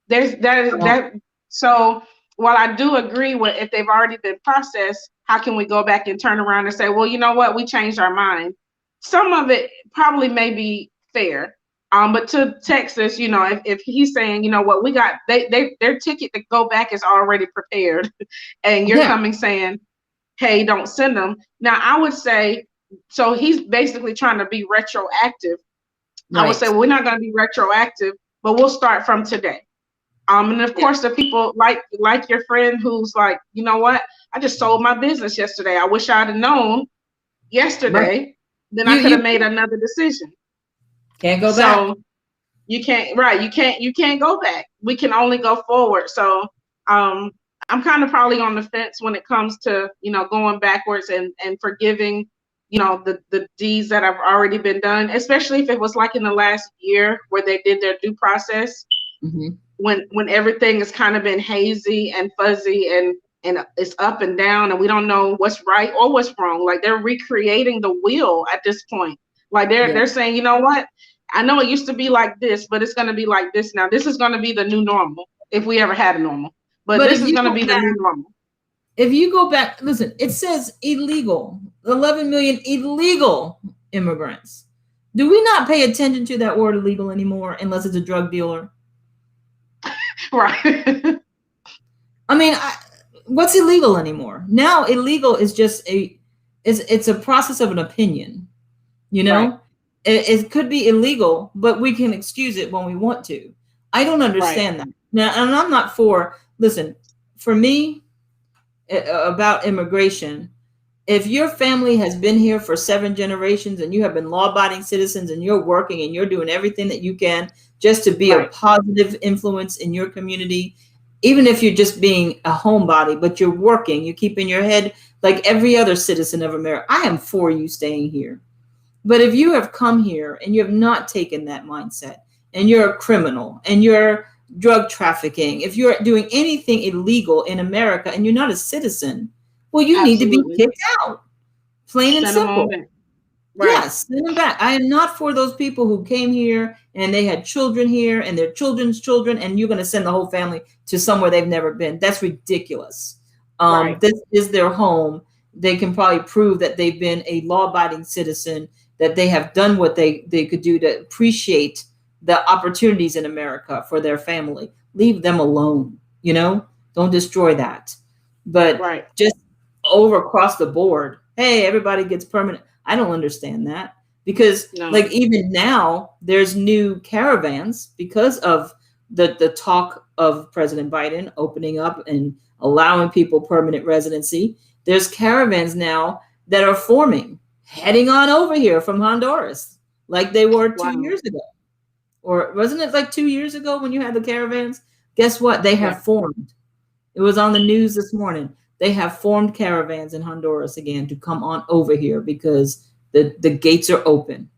There's that is Oh, that. So while I do agree with, if they've already been processed, how can we go back and turn around and say, well, you know what, we changed our mind? Some of it probably may be fair. But to Texas, if he's saying, you know what, we got their ticket to go back is already prepared, and you're yeah, coming saying, hey, don't send them. Now, I would say, so he's basically trying to be retroactive. I would say, right. well, we're not going to be retroactive, but we'll start from today. And of Yeah, course, the people like your friend who's like, you know what, I just sold my business yesterday. I wish I'd have known right. yesterday, then I could You have made another decision. can't go back. So you can't, right? You can't go back. We can only go forward. So um, I'm kind of probably on the fence when it comes to going backwards and forgiving the deeds that have already been done, especially if it was like in the last year where they did their due process, Hmm. when everything has kind of been hazy and fuzzy, and it's up and down, and we don't know what's right or what's wrong. Like, they're recreating the wheel at this point. Like, they're Yeah. they're saying, you know what, I know it used to be like this, but it's going to be like this now. This is going to be the new normal, if we ever had a normal, but But this is going to be the new normal. if you go back, listen, it says illegal, 11 million illegal immigrants. Do we not pay attention to that word illegal anymore unless it's a drug dealer? Right. I mean, what's illegal anymore? Now illegal is just it's a process of an opinion, you Right. know? It could be illegal, but we can excuse it when we want to. I don't Right. understand that. Now, and I'm not for, listen, for me, about immigration, if your family has been here for 7 generations and you have been law-abiding citizens and you're working and you're doing everything that you can just to be a Right. positive influence in your community, even if you're just being a homebody, but you're working, you're keeping your head like every other citizen of America, I am for you staying here. But if you have come here and you have not taken that mindset, and you're a criminal and you're drug trafficking, if you're doing anything illegal in America and you're not a citizen, well, you need to be Absolutely. kicked out, plain and Send them on simple. back. Right. Yes, send them back. I am not for those people who came here and they had children here and their children's children, and you're going to send the whole family to somewhere they've never been. That's ridiculous. Right. This is their home. They can probably prove that they've been a law-abiding citizen, that they have done what they could do to appreciate the opportunities in America for their family. Leave them alone, don't destroy that. But Right. just over across the board, hey, everybody gets permanent. I don't understand that, because No. like even now there's new caravans because of the talk of President Biden opening up and allowing people permanent residency. There's caravans now that are forming, heading on over here from Honduras, like they were two Wow. years ago. Or wasn't it like 2 years ago when you had the caravans? Guess what? They Yeah. have formed. It was on the news this morning. They have formed caravans in Honduras again to come on over here because the gates are open.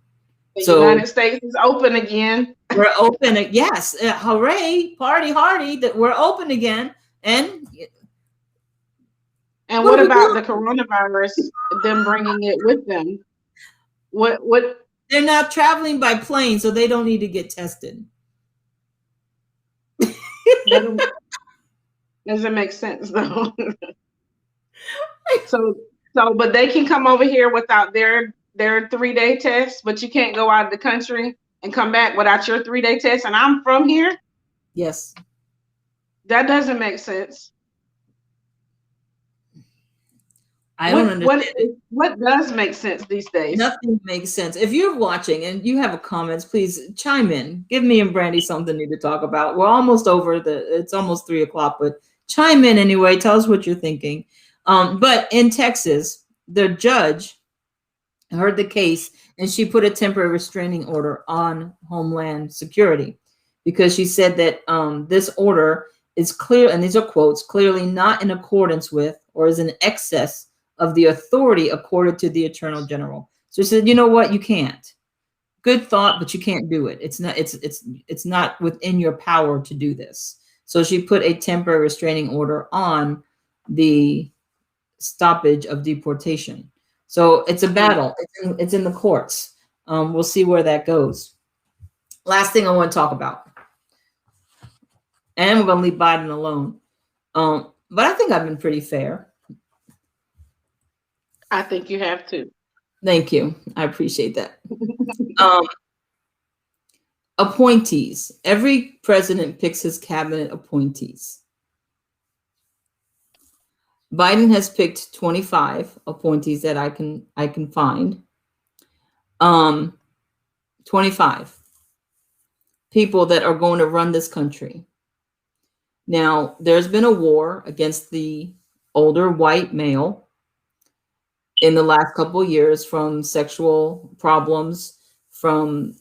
The So United States is open again. we're open. Yes, hooray, party hardy that we're open again. And And what what are we about the doing? coronavirus, them bringing it with them? What They're not traveling by plane, so they don't need to get tested. doesn't doesn't make sense though. So but they can come over here without their 3-day test, but you can't go out of the country and come back without your 3-day test. And I'm from here. Yes. That doesn't make sense. I don't what understand it. what does make sense these days? Nothing makes sense. If you're watching and you have a comments, please chime in. Give me and Brandy something new to talk about. We're almost over it's almost 3 o'clock, but chime in anyway. Tell us what you're thinking. But in Texas, the judge heard the case and she put a temporary restraining order on Homeland Security because she said that this order is clear, and these are quotes, clearly not in accordance with or is in excess of the authority accorded to the Attorney General. So she said, you know what, you can't. Good thought, but you can't do it. It's not within your power to do this. So she put a temporary restraining order on the stoppage of deportation. So it's a battle. It's in the courts. We'll see where that goes. Last thing I want to talk about, and we're going to leave Biden alone. But I think I've been pretty fair. I think you have to. Thank you. I appreciate that. Um, Appointees. Every president picks his cabinet appointees. Biden has picked 25 appointees that I can find. 25 people that are going to run this country. Now, there's been a war against the older white male in the last couple of years from sexual problems, from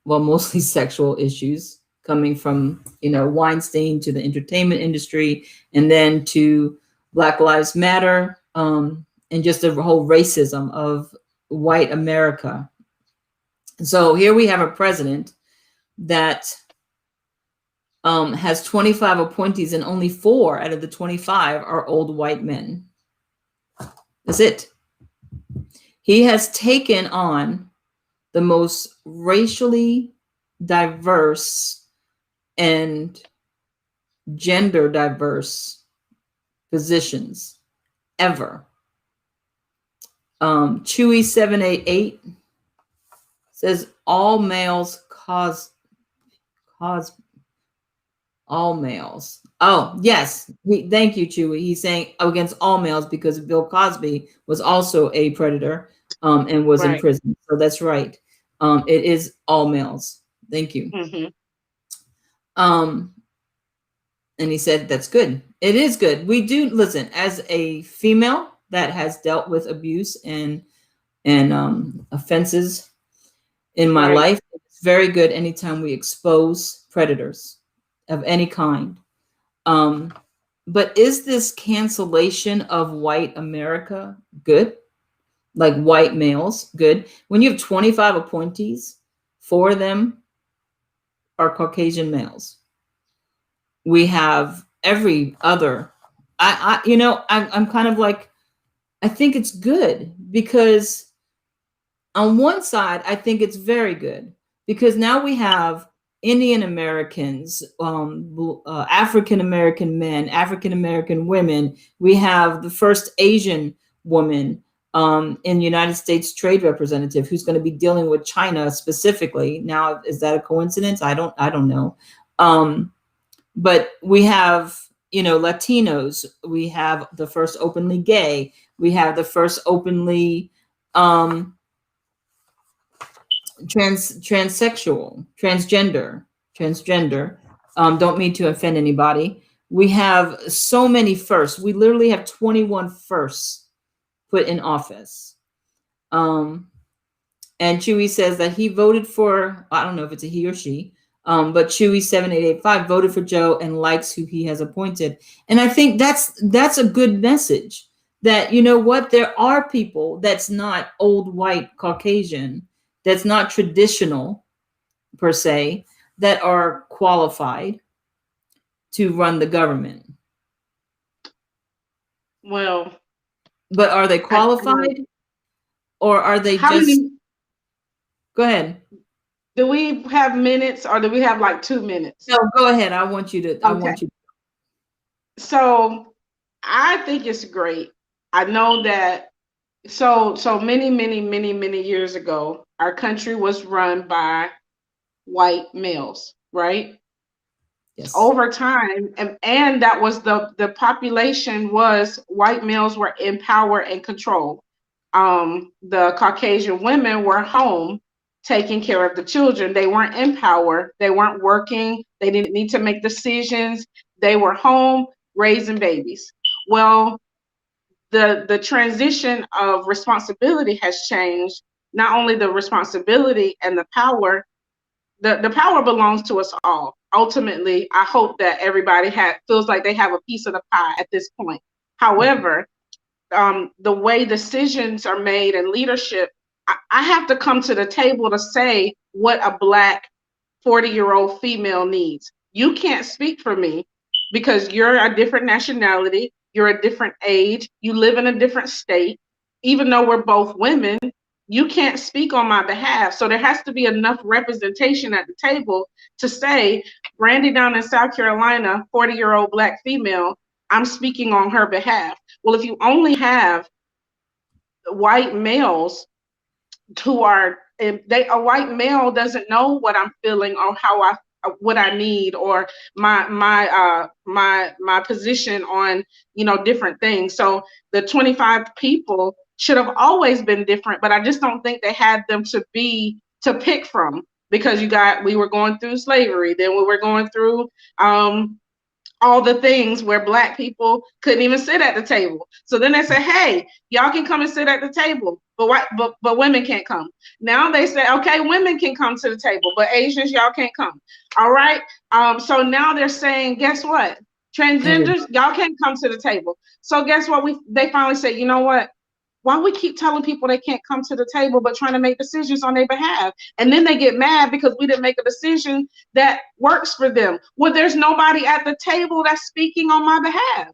mostly sexual issues coming from, Weinstein to the entertainment industry, and then to Black Lives Matter, and just the whole racism of white America. So here we have a president that has 25 appointees, and only 4 out of the 25 are old white men. That's it. He has taken on the most racially diverse and gender diverse positions ever. Chewy 788 says all males cause all males. Oh, yes. Thank you, Chewy. He's saying against all males because Bill Cosby was also a predator and was in prison. So that's right. It is all males. Thank you. Mm-hmm. And he said, that's good. It is good. We do, listen, as a female that has dealt with abuse and offenses in my life, it's very good anytime we expose predators of any kind. But is this cancellation of white America good? Like white males, good? When you have 25 appointees, 4 of them are Caucasian males. We have every other. I'm kind of like, I think it's good because on one side, I think it's very good because now we have Indian Americans, African American men, African American women. We have the first Asian woman in United States Trade Representative who's going to be dealing with China specifically. Now, is that a coincidence? I don't know. But we have, Latinos. We have the first openly gay. We have the first openly transsexual, transgender. Don't mean to offend anybody. We have so many firsts. We literally have 21 firsts put in office. And Chewy says that he voted for, I don't know if it's a he or she, but Chewy 7885 voted for Joe and likes who he has appointed. And I think that's a good message that, you know what, there are people that's not old white Caucasian, that's not traditional per se, that are qualified to run the government. Well, but are they qualified or are they just go ahead? Do we have minutes or do we have like 2 minutes? No, go ahead. I want you to. Okay. So I think it's great. I know that so many years ago, our country was run by white males, right? Yes. over time, and that was the population was white males were in power and control. The Caucasian women were home taking care of the children. They weren't in power, they weren't working, they didn't need to make decisions, they were home raising babies. Well, the transition of responsibility has changed. Not only the responsibility and the power, the power belongs to us all. Ultimately, I hope that everybody feels like they have a piece of the pie at this point. However, the way decisions are made and leadership, I have to come to the table to say what a Black 40-year-old female needs. You can't speak for me because you're a different nationality, you're a different age, you live in a different state. Even though we're both women, you can't speak on my behalf. So there has to be enough representation at the table to say, Brandy down in South Carolina, 40-year-old Black female, I'm speaking on her behalf. Well, if you only have white males who are, if they, a white male doesn't know what I'm feeling or how I, what I need, or my position on, you know, different things. So the 25 people should have always been different, but I just don't think they had them to pick from, because we were going through slavery, then we were going through all the things where Black people couldn't even sit at the table. So then they say, hey, y'all can come and sit at the table, but women can't come. Now they say, okay, women can come to the table, but Asians, y'all can't come. All right. So now they're saying, guess what? Transgenders, y'all can't come to the table. So guess what? They finally say, you know what? Why we keep telling people they can't come to the table but trying to make decisions on their behalf? And then they get mad because we didn't make a decision that works for them. Well, there's nobody at the table that's speaking on my behalf.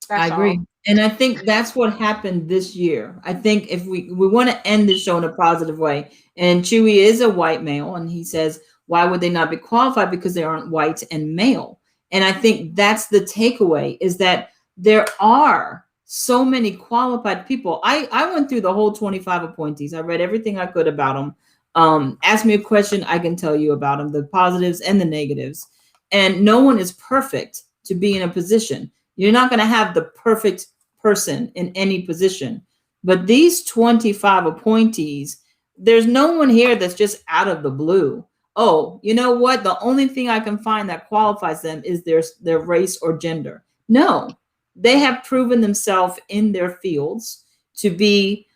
I That's agree. all. And I think that's what happened this year. I think if we want to end the show in a positive way, and Chewy is a white male, and he says, why would they not be qualified? Because they aren't white and male. And I think that's the takeaway, is that there are so many qualified people. I went through the whole 25 appointees. I read everything I could about them. Ask me a question, I can tell you about them, the positives and the negatives. And no one is perfect to be in a position. You're not going to have the perfect person in any position. But these 25 appointees, there's no one here that's just out of the blue. Oh, you know what? The only thing I can find that qualifies them is their race or gender. No, they have proven themselves in their fields to be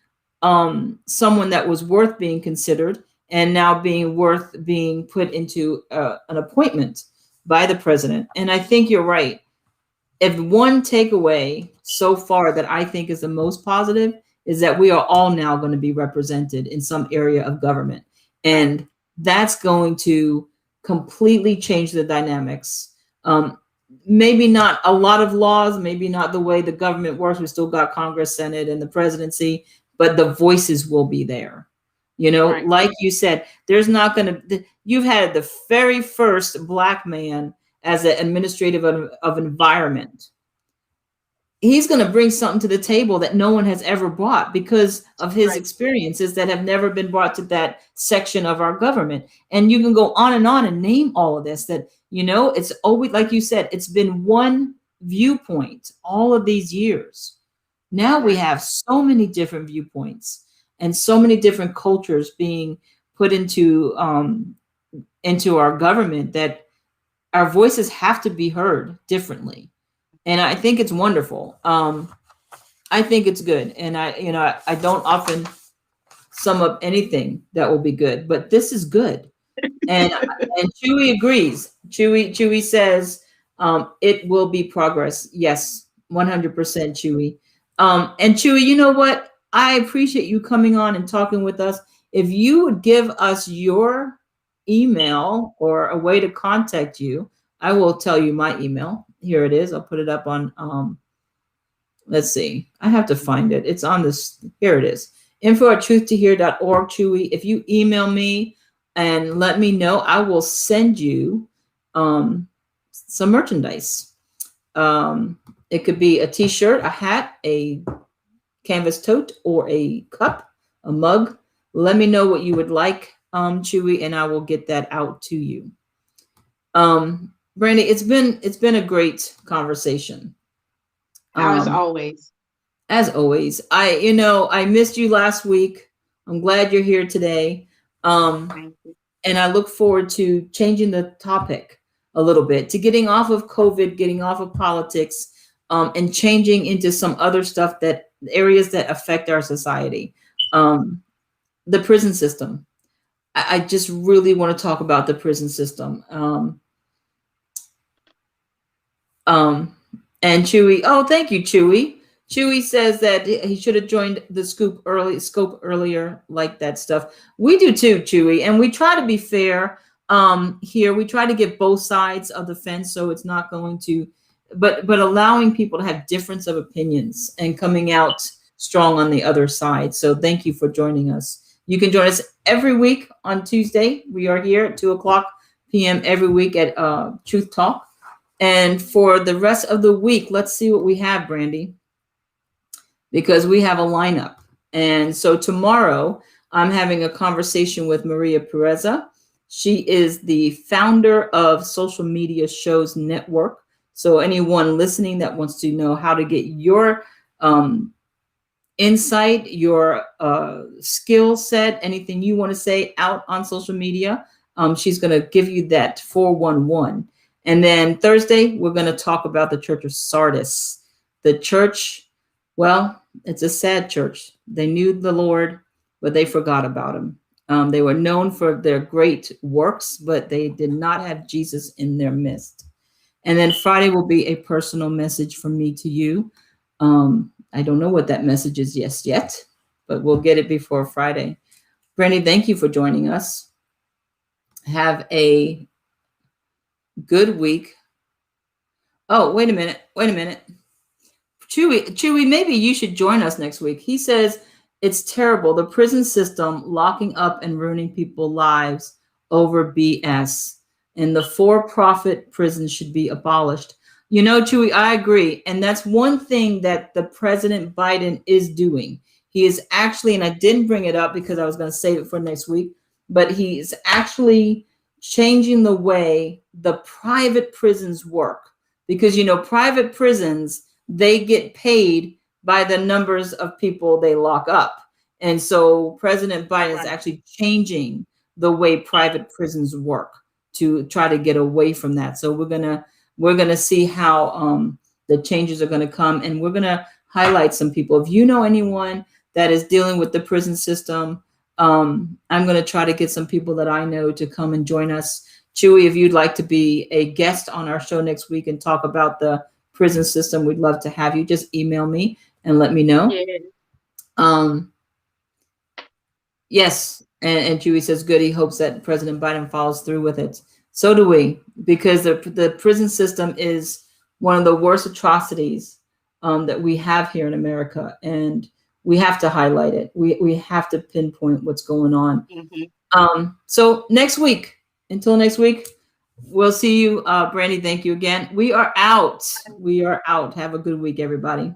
someone that was worth being considered, and now being worth being put into an appointment by the president. And I think you're right. If one takeaway so far that I think is the most positive is that we are all now going to be represented in some area of government. And that's going to completely change the dynamics. Maybe not a lot of laws, maybe not the way the government works. We still got Congress, Senate, and the presidency, but the voices will be there. You know, Right. like you said, there's not going to, you've had the very first Black man as an administrative of environment. He's going to bring something to the table that no one has ever brought because of his Right. experiences that have never been brought to that section of our government. And you can go on and name all of this, that, you know, it's always, like you said, it's been one viewpoint all of these years. Now we have so many different viewpoints and so many different cultures being put into our government, that our voices have to be heard differently. And I think it's wonderful. I think it's good. And I don't often sum up anything that will be good, but this is good. And Chewy agrees. Chewy says it will be progress. Yes, 100% Chewy. And Chewy, you know what? I appreciate you coming on and talking with us. If you would give us your email or a way to contact you, I will tell you my email. Here it is. I'll put it up on let's see. I have to find it. It's on this. Here it is. info@truthtohear.org. Chewy. If you email me and let me know, I will send you some merchandise. It could be a t-shirt, a hat, a canvas tote, or a cup, a mug. Let me know what you would like, Chewy, and I will get that out to you. Brandy, it's been a great conversation. As Um, always. as always, I missed you last week. I'm glad you're here today. Um, Thank you. and I look forward to changing the topic a little bit, to getting off of COVID, getting off of politics, and changing into some other stuff, that areas that affect our society. Um, the prison system. I just really want to talk about the prison system. Um, and Chewy, oh, thank you, Chewy. Chewy says that he should have joined the scope earlier, like that stuff. We do too, Chewy, and we try to be fair. Here we try to get both sides of the fence, so it's not going to, but allowing people to have difference of opinions and coming out strong on the other side. So thank you for joining us. You can join us every week on Tuesday. We are here at 2:00 p.m. every week at Truth Talk. And for the rest of the week, let's see what we have, Brandy, because we have a lineup. And so tomorrow, I'm having a conversation with Maria Pereza. She is the founder of Social Media Shows Network. So anyone listening that wants to know how to get your insight, your skill set, anything you want to say out on social media, she's going to give you that 411. And then Thursday, we're going to talk about the Church of Sardis. The church, well, it's a sad church. They knew the Lord, but they forgot about him. They were known for their great works, but they did not have Jesus in their midst. And then Friday will be a personal message from me to you. I don't know what that message is yet, but we'll get it before Friday. Brandy, thank you for joining us. Have a good week. Oh, wait a minute. Chewy, maybe you should join us next week. He says it's terrible. The prison system locking up and ruining people's lives over BS. And the for-profit prison should be abolished. You know, Chewy, I agree. And that's one thing that the President Biden is doing. He is actually, and I didn't bring it up because I was going to save it for next week, but he is actually changing the way the private prisons work. Because, private prisons, they get paid by the numbers of people they lock up. And so President Biden is actually changing the way private prisons work to try to get away from that. So we're gonna see how the changes are gonna come, and we're gonna highlight some people. If you know anyone that is dealing with the prison system, I'm gonna try to get some people that I know to come and join us. Chewy, if you'd like to be a guest on our show next week and talk about the prison system, we'd love to have you. Just email me and let me know. Yeah. Yes, and Chewy says good. He hopes that President Biden follows through with it. So do we, because the prison system is one of the worst atrocities that we have here in America, and we have to highlight it. We have to pinpoint what's going on. Mm-hmm. So next week, until next week, we'll see you, Brandy. Thank you again. We are out. Have a good week, everybody.